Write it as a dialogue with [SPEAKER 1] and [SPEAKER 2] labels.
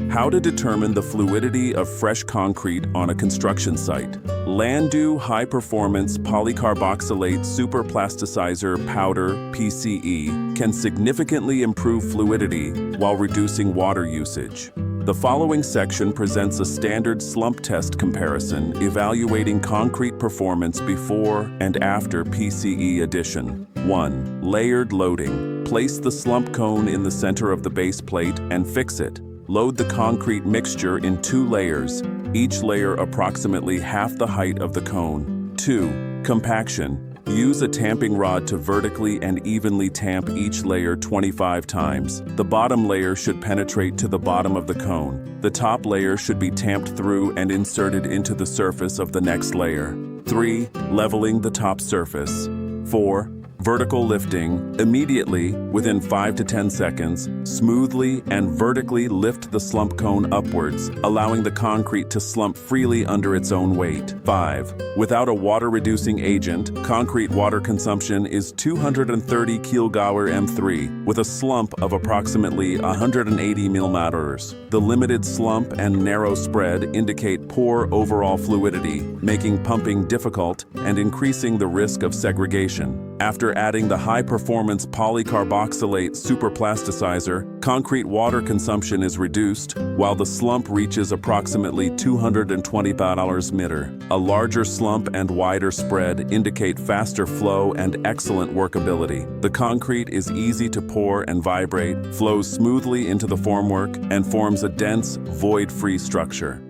[SPEAKER 1] How to determine the fluidity of fresh concrete on a construction site. Landu High-Performance Polycarboxylate Superplasticizer Powder (PCE) can significantly improve fluidity while reducing water usage. The following section presents a standard slump test comparison evaluating concrete performance before and after PCE addition. 1. Layered loading. Place the slump cone in the center of the base plate and fix it. Load the concrete mixture in 2 layers, each layer approximately half the height of the cone. 2. Compaction. Use a tamping rod to vertically and evenly tamp each layer 25 times. The bottom layer should penetrate to the bottom of the cone. The top layer should be tamped through and inserted into the surface of the next layer. 3. Leveling the top surface. 4. Vertical lifting. Immediately, within 5 to 10 seconds, smoothly and vertically lift the slump cone upwards, allowing the concrete to slump freely under its own weight. 5. Without a water-reducing agent, concrete water consumption is 230 kg m3, with a slump of approximately 180 mm. The limited slump and narrow spread indicate poor overall fluidity, making pumping difficult and increasing the risk of segregation. After adding the high-performance polycarboxylate superplasticizer, concrete water consumption is reduced, while the slump reaches approximately 220 m. A larger slump and wider spread indicate faster flow and excellent workability. The concrete is easy to pour and vibrate, flows smoothly into the formwork, and forms a dense, void-free structure.